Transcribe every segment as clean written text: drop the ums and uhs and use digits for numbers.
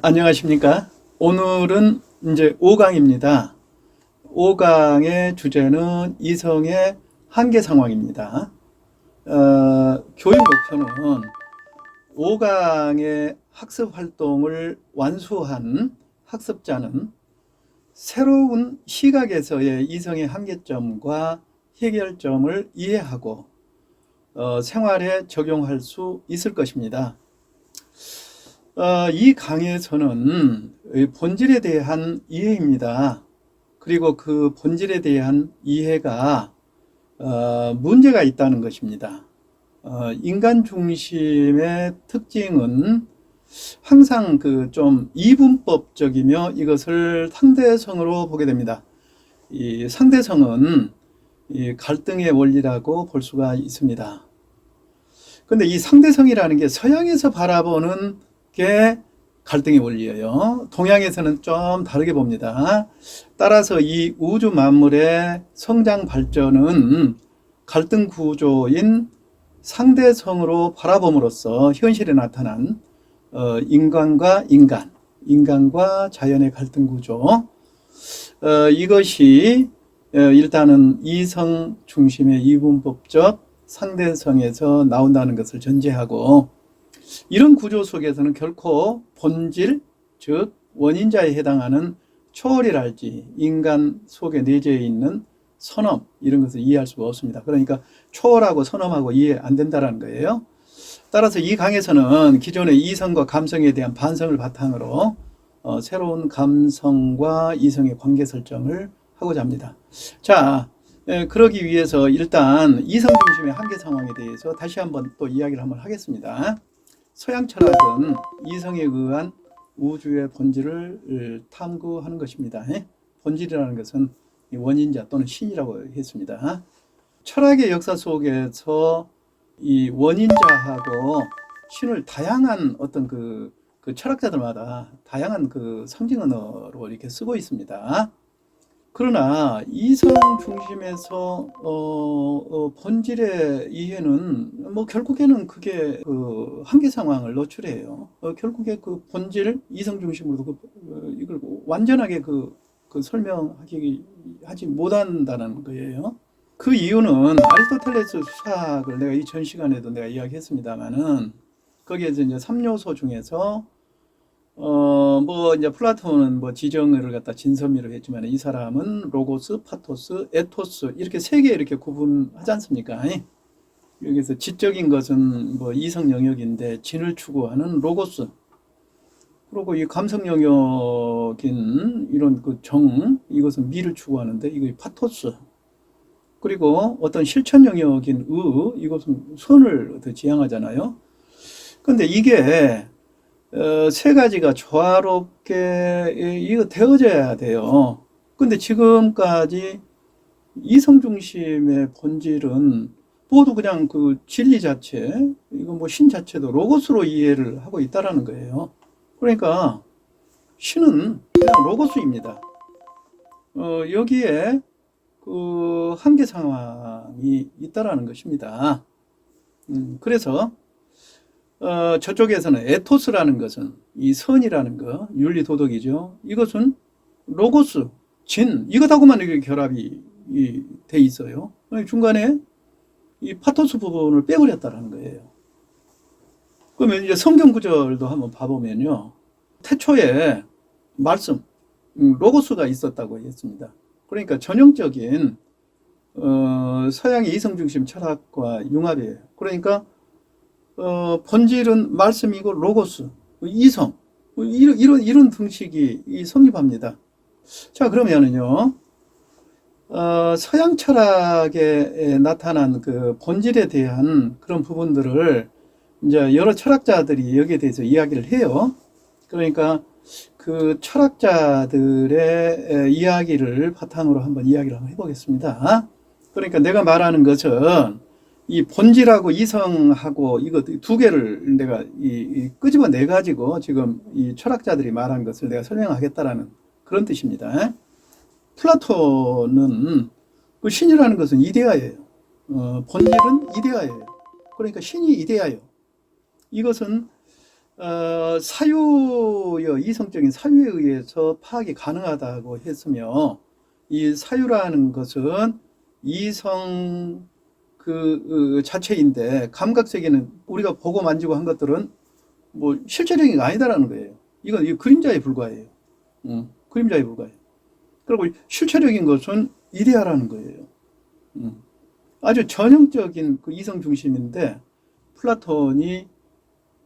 안녕하십니까? 오늘은 이제 5강입니다. 5강의 주제는 이성의 한계 상황입니다. 교육 목표는 5강의 학습 활동을 완수한 학습자는 새로운 시각에서의 이성의 한계점과 해결점을 이해하고 생활에 적용할 수 있을 것입니다. 이 강에서는 본질에 대한 이해입니다. 그리고 그 본질에 대한 이해가 문제가 있다는 것입니다. 인간 중심의 특징은 항상 좀 이분법적이며 이것을 상대성으로 보게 됩니다. 이 상대성은 이 갈등의 원리라고 볼 수가 있습니다. 그런데 이 상대성이라는 게 서양에서 바라보는 게 갈등의 원리예요. 동양에서는 좀 다르게 봅니다. 따라서 이 우주 만물의 성장 발전은 갈등 구조인 상대성으로 바라봄으로써 현실에 나타난 인간과 인간과 자연의 갈등 구조, 이것이 일단은 이성 중심의 이분법적 상대성에서 나온다는 것을 전제하고, 이런 구조 속에서는 결코 본질, 즉 원인자에 해당하는 초월이랄지 인간 속에 내재해 있는 선엄, 이런 것을 이해할 수가 없습니다. 그러니까 초월하고 선엄하고 이해 안 된다는 거예요. 따라서 이 강에서는 기존의 이성과 감성에 대한 반성을 바탕으로 새로운 감성과 이성의 관계 설정을 하고자 합니다. 자, 그러기 위해서 일단 이성 중심의 한계 상황에 대해서 다시 한번 또 이야기를 한번 하겠습니다. 서양 철학은 이성에 의한 우주의 본질을 탐구하는 것입니다. 본질이라는 것은 원인자 또는 신이라고 했습니다. 철학의 역사 속에서 이 원인자하고 신을 다양한 어떤 그 철학자들마다 다양한 그 상징 언어로 이렇게 쓰고 있습니다. 그러나 이성 중심에서 본질의 이해는 결국에는 그게 그 한계 상황을 노출해요. 결국에 그 본질 이성 중심으로 이걸 완전하게 설명하지 못한다는 거예요. 그 이유는 아리스토텔레스 수학을 내가 이 전 시간에도 내가 이야기했습니다만은 거기에서 이제 3요소 중에서 이제 플라톤은 지정을 갖다 진선미로 했지만 이 사람은 로고스, 파토스, 에토스 이렇게 세 개 이렇게 구분하지 않습니까? 여기서 지적인 것은 이성 영역인데 진을 추구하는 로고스, 그리고 이 감성 영역인 이런 이것은 미를 추구하는데 이거 파토스, 그리고 어떤 실천 영역인 이것은 선을 더 지향하잖아요. 근데 이게 세 가지가 조화롭게 이거 되어져야 돼요. 근데 지금까지 이성 중심의 본질은 모두 그냥 그 진리 자체, 이거 신 자체도 로고스로 이해를 하고 있다라는 거예요. 그러니까 신은 그냥 로고스입니다. 여기에 그 한계 상황이 있다라는 것입니다. 그래서 저쪽에서는 에토스라는 것은 이 선이라는 거, 윤리 도덕이죠. 이것은 로고스, 진, 이것하고만 이렇게 결합이 돼 있어요. 중간에 이 파토스 부분을 빼버렸다는 거예요. 그러면 이제 성경 구절도 한번 봐보면요. 태초에 말씀, 로고스가 있었다고 했습니다. 그러니까 전형적인 서양의 이성중심 철학과 융합이에요. 그러니까 본질은 말씀이고 로고스, 이성, 이런 등식이 성립합니다. 자, 그러면은요, 서양 철학에 나타난 그 본질에 대한 그런 부분들을 이제 여러 철학자들이 여기에 대해서 이야기를 해요. 그러니까 그 철학자들의 이야기를 바탕으로 한번 이야기를 한번 해보겠습니다. 그러니까 내가 말하는 것은 이 본질하고 이성하고 이거 두 개를 내가 끄집어내 가지고 지금 이 철학자들이 말한 것을 내가 설명하겠다라는 그런 뜻입니다. 플라톤은 그 신이라는 것은 이데아예요. 본질은 이데아예요. 그러니까 신이 이데아예요. 이것은 사유여, 이성적인 사유에 의해서 파악이 가능하다고 했으며, 이 사유라는 것은 이성 그 자체인데, 감각 세계는 우리가 보고 만지고 한 것들은 뭐 실제적인 게 아니다라는 거예요. 이건 그림자에 불과해요. 그림자에 불과해요. 그리고 실체적인 것은 이데아라는 거예요. 아주 전형적인 그 이성 중심인데, 플라톤이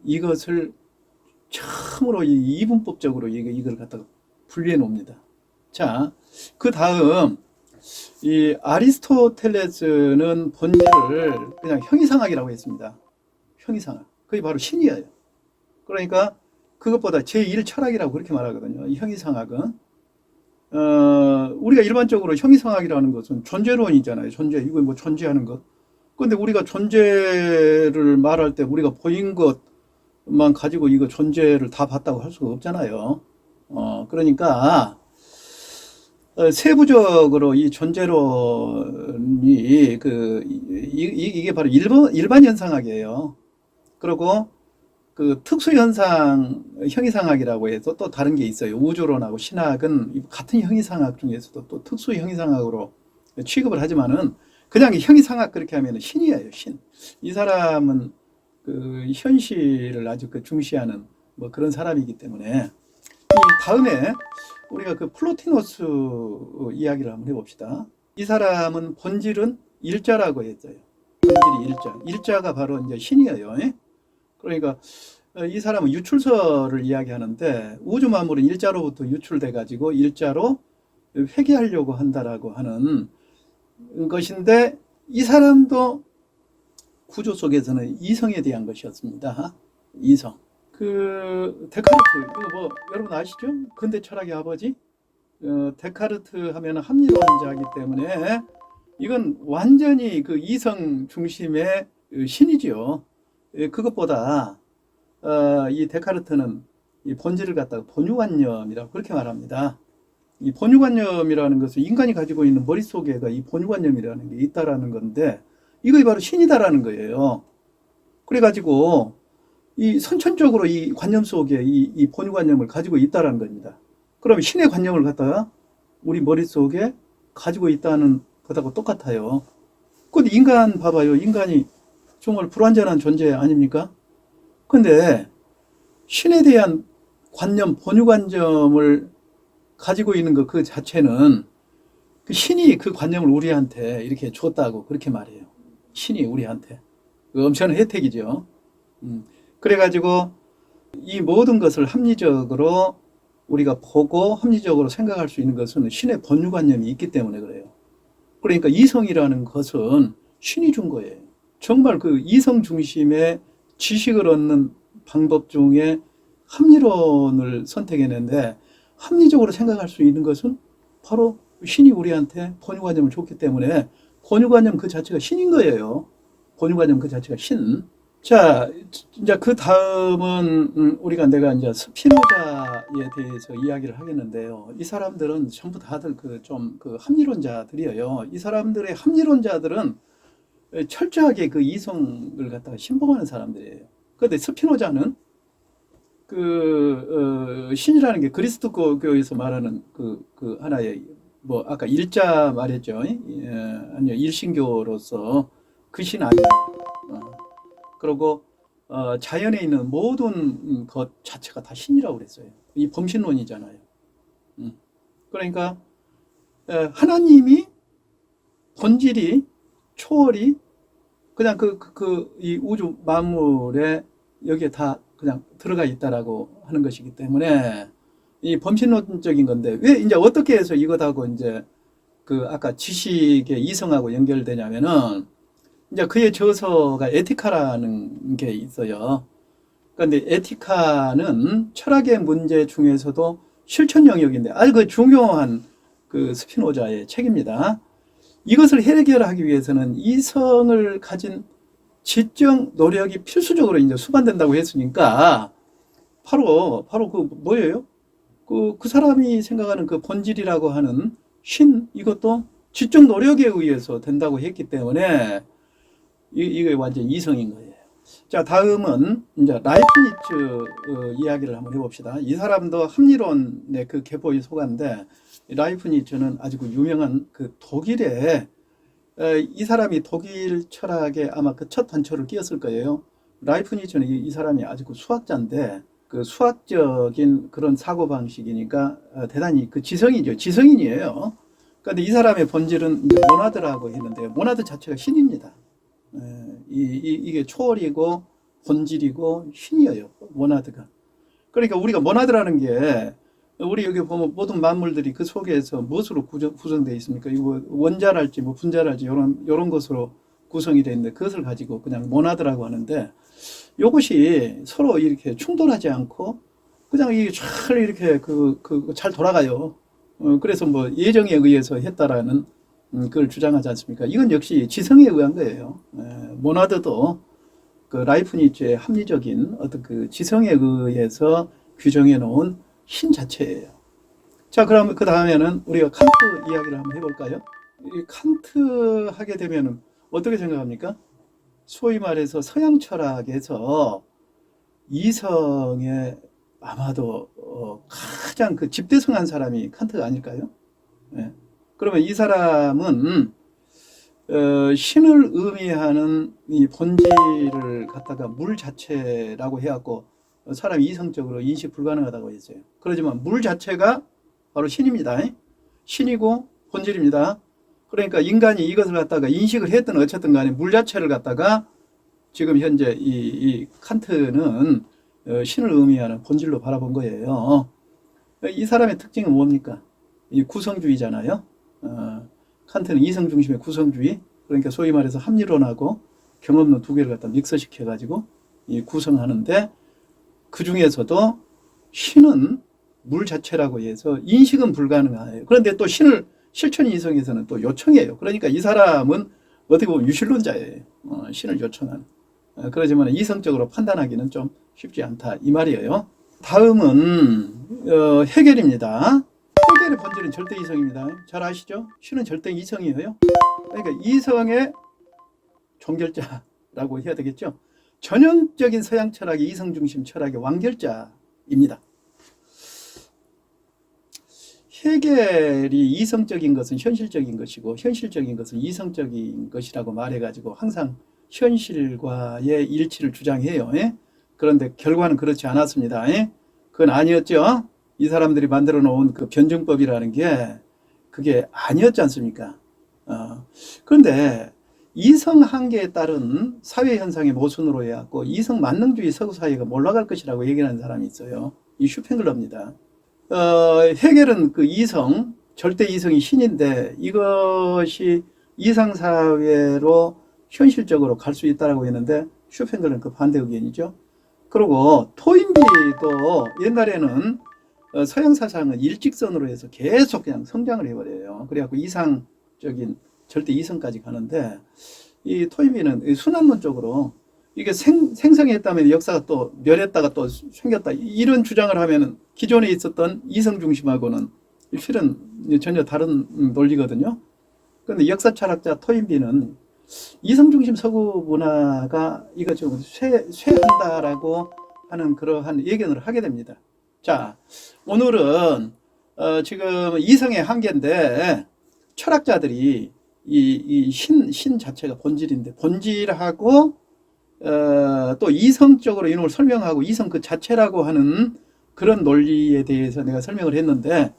이것을 참으로 이분법적으로 이걸 갖다가 분리해 놓습니다. 자, 그 다음, 이 아리스토텔레스는 본질을 그냥 형이상학이라고 했습니다. 형이상학. 그게 바로 신이에요. 그러니까 그것보다 제1철학이라고 그렇게 말하거든요. 이 형이상학은. 우리가 일반적으로 형이상학이라는 것은 존재론이잖아요. 존재. 이거 뭐 존재하는 것. 근데 우리가 존재를 말할 때 우리가 보인 것만 가지고 이거 존재를 다 봤다고 할 수가 없잖아요. 그러니까, 세부적으로 이 존재론이 이게 바로 일반 현상학이에요. 그리고 그 특수현상 형이상학이라고 해서 또 다른 게 있어요. 우주론하고 신학은 같은 형이상학 중에서도 또 특수 형이상학으로 취급을 하지만은 그냥 형이상학 그렇게 하면 신이에요, 신. 이 사람은 그 현실을 아주 그 중시하는 뭐 그런 사람이기 때문에. 이 다음에 우리가 그 플로티노스 이야기를 한번 해봅시다. 이 사람은 본질은 일자라고 했어요. 본질이 일자. 일자가 바로 이제 신이에요. 그러니까 이 사람은 유출설을 이야기하는데, 우주 만물은 일자로부터 유출돼 가지고 일자로 회귀하려고 한다라고 하는 것인데, 이 사람도 구조 속에서는 이성에 대한 것이었습니다. 이성. 그 데카르트, 이거 뭐 여러분 아시죠? 근대 철학의 아버지. 데카르트 하면 합리론자이기 때문에 이건 완전히 그 이성 중심의 신이죠. 그것보다 이 데카르트는 이 본질을 갖다가 본유관념이라고 그렇게 말합니다. 이 본유관념이라는 것은 인간이 가지고 있는 머릿속에가 이 본유관념이라는 게 있다라는 건데, 이것이 바로 신이다라는 거예요. 그래가지고 이 선천적으로 이 관념 속에 이 본유관념을 가지고 있다라는 겁니다. 그러면 신의 관념을 갖다가 우리 머릿속에 가지고 있다는 것하고 똑같아요. 근데 인간 봐봐요. 인간이 정말 불완전한 존재 아닙니까? 근데 신에 대한 관념, 본유관념을 가지고 있는 것 그 자체는 그 신이 그 관념을 우리한테 이렇게 줬다고 그렇게 말해요. 신이 우리한테. 엄청난 혜택이죠. 그래가지고 이 모든 것을 합리적으로 우리가 보고 합리적으로 생각할 수 있는 것은 신의 본유관념이 있기 때문에 그래요. 그러니까 이성이라는 것은 신이 준 거예요. 정말 그 이성 중심의 지식을 얻는 방법 중에 합리론을 선택했는데, 합리적으로 생각할 수 있는 것은 바로 신이 우리한테 본유관념을 줬기 때문에 본유관념 그 자체가 신인 거예요. 본유관념 그 자체가 신. 자, 이제 그 다음은 내가 이제 스피노자에 대해서 이야기를 하겠는데요. 이 사람들은 전부 다들 그 합리론자들이에요. 이 사람들의 합리론자들은 철저하게 그 이성을 갖다가 신봉하는 사람들이에요. 그런데 스피노자는 신이라는 게 그리스도교에서 말하는 그 하나의 뭐 아까 일자 말했죠. 아니요, 일신교로서 그 신 아니에요. 그리고 자연에 있는 모든 것 자체가 다 신이라고 그랬어요. 이 범신론이잖아요. 그러니까 하나님이 본질이 초월이 그냥 이 우주 만물에 여기에 다 그냥 들어가 있다라고 하는 것이기 때문에 이 범신론적인 건데, 왜 이제 어떻게 해서 이것하고 이제 아까 지식의 이성하고 연결되냐면은, 이제 그의 저서가 에티카라는 게 있어요. 그런데 에티카는 철학의 문제 중에서도 실천 영역인데 아주 그 중요한 그 스피노자의 책입니다. 이것을 해결하기 위해서는 이성을 가진 지적 노력이 필수적으로 이제 수반된다고 했으니까 바로 그 뭐예요? 그 사람이 생각하는 그 본질이라고 하는 신, 이것도 지적 노력에 의해서 된다고 했기 때문에 이게 완전 이성인 거예요. 자, 다음은 이제 라이프니츠 이야기를 한번 해봅시다. 이 사람도 합리론의 그 계보에 속한데, 라이프니츠는 아주 유명한 그 독일의, 이 사람이 독일 철학에 아마 그 첫 단초를 끼었을 거예요. 라이프니츠는 이 사람이 아주 수학자인데, 그 수학적인 그런 사고방식이니까 대단히 그 지성이죠. 지성인이에요. 그런데 이 사람의 본질은 이제 모나드라고 했는데요. 모나드 자체가 신입니다. 이게 초월이고 본질이고 신이에요. 모나드가. 그러니까 우리가 모나드라는 게, 우리 여기 보면 모든 만물들이 그 속에서 무엇으로 구성되어 있습니까? 이거 원자랄지 뭐 분자랄지 이런 것으로 구성이 되어 있는데, 그것을 가지고 그냥 모나드라고 하는데, 이것이 서로 이렇게 충돌하지 않고 그냥 이게 잘 이렇게 잘 돌아가요. 그래서 뭐 예정에 의해서 했다라는 그걸 주장하지 않습니까? 이건 역시 지성에 의한 거예요. 모나드도 그 라이프니츠의 합리적인 어떤 그 지성에 의해서 규정해 놓은 신 자체예요. 자, 그러면 그 다음에는 우리가 칸트 이야기를 한번 해볼까요? 이 칸트 하게 되면은 어떻게 생각합니까? 소위 말해서 서양 철학에서 이성에 아마도 가장 그 집대성한 사람이 칸트가 아닐까요? 네. 그러면 이 사람은 신을 의미하는 이 본질을 갖다가 물 자체라고 해갖고 사람이 이성적으로 인식 불가능하다고 했어요. 그러지만 물 자체가 바로 신입니다. 신이고 본질입니다. 그러니까 인간이 이것을 갖다가 인식을 했든 어쨌든 간에 물 자체를 갖다가 지금 현재 이 칸트는 신을 의미하는 본질로 바라본 거예요. 이 사람의 특징은 뭡니까? 이 구성주의잖아요. 칸트는 이성 중심의 구성주의, 그러니까 소위 말해서 합리론하고 경험론 두 개를 갖다 믹서시켜 가지고 이 구성하는데, 그 중에서도 신은 물 자체라고 해서 인식은 불가능해요. 그런데 또 신을 실천 이성에서는 또 요청해요. 그러니까 이 사람은 어떻게 보면 유실론자예요. 신을 요청하는. 그러지만 이성적으로 판단하기는 좀 쉽지 않다, 이 말이에요. 다음은 헤겔입니다. 헤겔의 본질은 절대 이성입니다. 잘 아시죠? 신은 절대 이성이에요. 그러니까 이성의 종결자라고 해야 되겠죠. 전형적인 서양 철학의 이성 중심 철학의 완결자입니다. 헤겔이 이성적인 것은 현실적인 것이고 현실적인 것은 이성적인 것이라고 말해가지고 항상 현실과의 일치를 주장해요. 그런데 결과는 그렇지 않았습니다. 그건 아니었죠. 이 사람들이 만들어 놓은 그 변증법이라는 게 그게 아니었지 않습니까? 그런데 이성 한계에 따른 사회 현상의 모순으로 해갖고 이성 만능주의 서구 사회가 몰락할 것이라고 얘기하는 사람이 있어요. 이 슈팽글러입니다. 헤겔은 그 이성, 절대 이성이 신인데 이것이 이상사회로 현실적으로 갈 수 있다라고 했는데, 슈팽글러는 그 반대 의견이죠. 그리고 토인비도 옛날에는 서양 사상은 일직선으로 해서 계속 그냥 성장을 해버려요. 그래갖고 이상적인 절대 이성까지 가는데, 이 토인비는 순환론 쪽으로 이게 생성했다면 역사가 또 멸했다가 또 생겼다, 이런 주장을 하면은 기존에 있었던 이성 중심하고는 실은 전혀 다른 논리거든요. 그런데 역사 철학자 토인비는 이성 중심 서구 문화가 이거 좀 쇠한다라고 하는 그러한 예견을 하게 됩니다. 자, 오늘은 지금 이성의 한계인데, 철학자들이 이 신 자체가 본질인데, 본질하고 또 이성적으로 이놈을 설명하고 이성 그 자체라고 하는 그런 논리에 대해서 내가 설명을 했는데,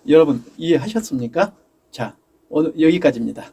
여러분 이해하셨습니까? 자, 오늘 여기까지입니다.